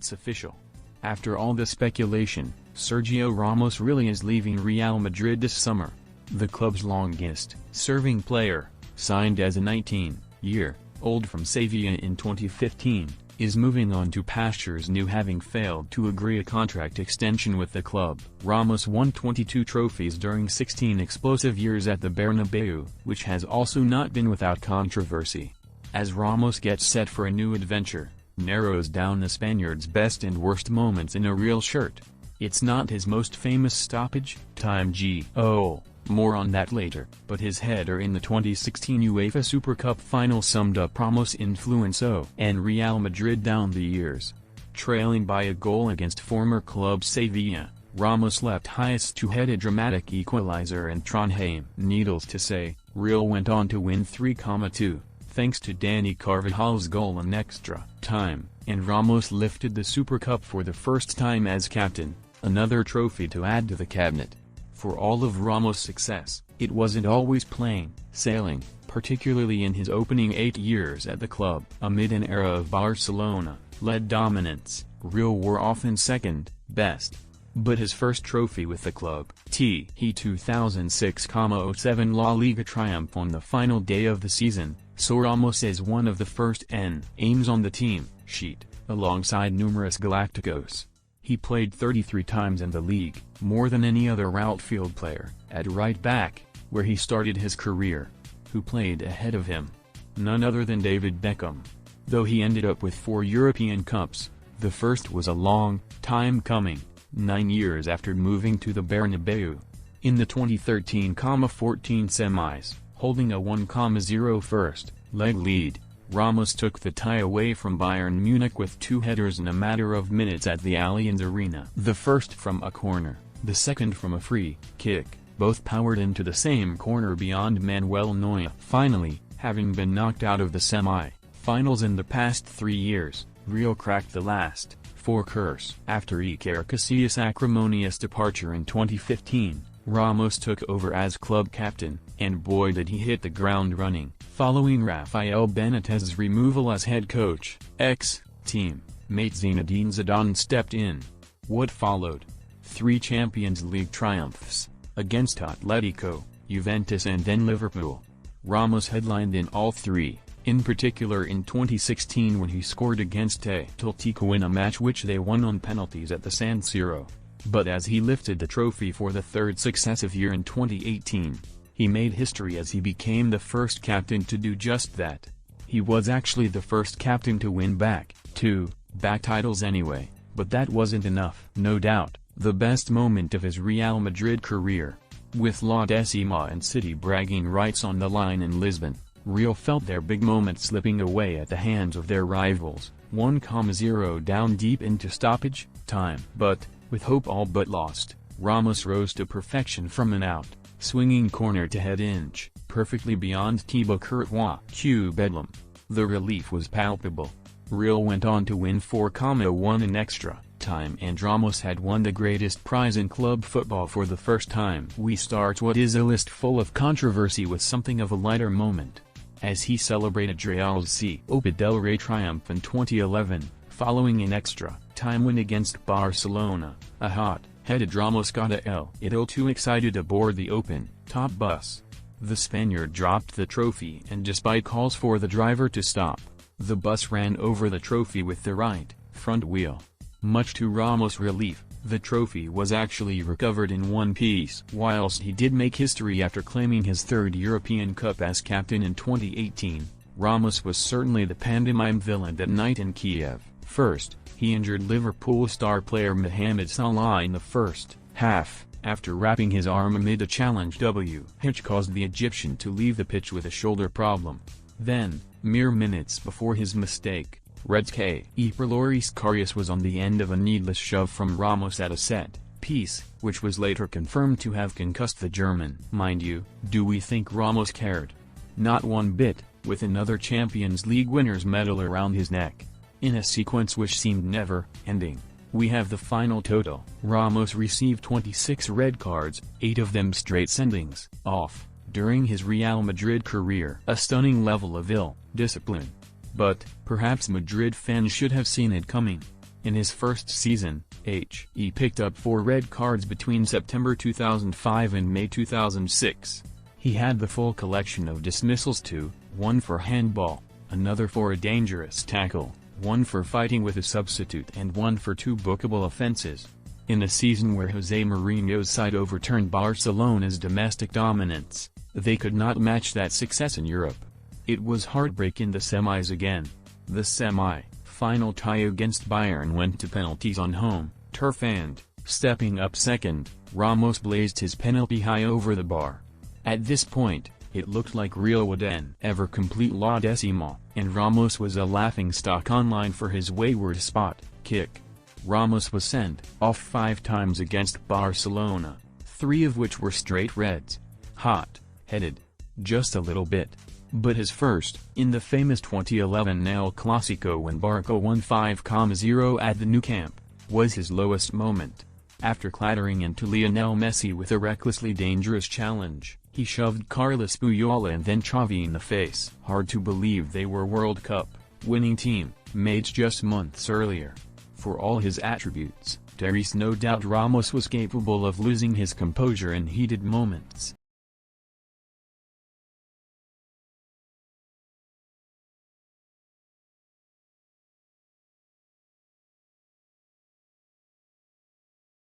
It's official. After all the speculation, Sergio Ramos really is leaving Real Madrid this summer. The club's longest-serving player, signed as a 19-year-old from Sevilla in 2015, is moving on to pastures new, having failed to agree a contract extension with the club. Ramos won 22 trophies during 16 explosive years at the Bernabeu, which has also not been without controversy. As Ramos gets set for a new adventure, narrows down the Spaniard's best and worst moments in a real shirt. It's not his most famous stoppage time more on that later, but his header in the 2016 UEFA Super Cup final summed up Ramos' influence and Real Madrid down the years. Trailing by a goal against former club Sevilla, Ramos leapt highest to head a dramatic equalizer in Trondheim. Needless to say, Real went on to win 3-2, thanks to Dani Carvajal's goal in extra time, and Ramos lifted the Super Cup for the first time as captain, another trophy to add to the cabinet. For all of Ramos' success, it wasn't always plain sailing, particularly in his opening 8 years at the club. Amid an era of Barcelona-led dominance, Real were often second best. But his first trophy with the club, the 2006-07 La Liga triumph on the final day of the season, saw Ramos as one of the first names on the team sheet, alongside numerous Galacticos. He played 33 times in the league, more than any other outfield player. At right back, where he started his career, who played ahead of him? None other than David Beckham. Though he ended up with 4 European Cups, the first was a long time coming, 9 years after moving to the Bernabeu. In the 2013-14 semis, holding a 1-0 first leg lead, Ramos took the tie away from Bayern Munich with 2 headers in a matter of minutes at the Allianz Arena. The first from a corner, the second from a free kick, both powered into the same corner beyond Manuel Neuer. Finally, having been knocked out of the semi-finals in the past 3 years, Real cracked the last 4 curse. After Iker Casillas' acrimonious departure in 2015, Ramos took over as club captain, and boy did he hit the ground running. Following Rafael Benitez's removal as head coach, ex-team mate Zinedine Zidane stepped in. What followed? 3 Champions League triumphs, against Atletico, Juventus and then Liverpool. Ramos headlined in all 3, in particular in 2016 when he scored against Atletico in a match which they won on penalties at the San Siro. But as he lifted the trophy for the 3rd successive year in 2018, he made history as he became the first captain to do just that. He was actually the first captain to win back-to-back titles anyway, but that wasn't enough. No doubt, the best moment of his Real Madrid career. With La Decima and City bragging rights on the line in Lisbon, Real felt their big moment slipping away at the hands of their rivals, 1-0 down deep into stoppage time. But, with hope all but lost, Ramos rose to perfection from an out-swinging corner to head inch perfectly beyond Thibaut Courtois' Bedlam. The relief was palpable. Real went on to win 4-1 in extra time, and Ramos had won the greatest prize in club football for the first time. We start what is a list full of controversy with something of a lighter moment, as he celebrated Real's Copa del Rey triumph in 2011, following an extra time win against Barcelona. A hot-headed Ramos got a little too excited aboard the open-top bus. The Spaniard dropped the trophy, and despite calls for the driver to stop, the bus ran over the trophy with the right front wheel. Much to Ramos' relief, the trophy was actually recovered in one piece. Whilst he did make history after claiming his 3rd European Cup as captain in 2018, Ramos was certainly the pantomime villain that night in Kiev. First, he injured Liverpool star player Mohamed Salah in the first half, after wrapping his arm amid a challenge which caused the Egyptian to leave the pitch with a shoulder problem. Then, mere minutes before his mistake, Red's keeper Loris Karius was on the end of a needless shove from Ramos at a set piece, which was later confirmed to have concussed the German. Mind you, do we think Ramos cared? Not one bit, with another Champions League winner's medal around his neck. In a sequence which seemed never-ending, we have the final total. Ramos received 26 red cards, 8 of them straight sendings off, during his Real Madrid career. A stunning level of ill-discipline. But, perhaps Madrid fans should have seen it coming. In his first season, he picked up 4 red cards between September 2005 and May 2006. He had the full collection of dismissals too, 1 for handball, another for a dangerous tackle, 1 for fighting with a substitute and 1 for 2 bookable offenses. In a season where Jose Mourinho's side overturned Barcelona's domestic dominance, they could not match that success in Europe. It was heartbreak in the semis again. The semi-final tie against Bayern went to penalties on home turf and, stepping up second, Ramos blazed his penalty high over the bar. At this point, it looked like Real would never complete La Decima, and Ramos was a laughingstock online for his wayward spot kick. Ramos was sent off 5 times against Barcelona, 3 of which were straight reds. Hot-headed. Just a little bit. But his first, in the famous 2011 El Clásico when Barca won 5-0 at the Nou Camp, was his lowest moment. After clattering into Lionel Messi with a recklessly dangerous challenge, he shoved Carlos Puyol and then Xavi in the face. Hard to believe they were World Cup winning team mates just months earlier. For all his attributes, there is no doubt Ramos was capable of losing his composure in heated moments.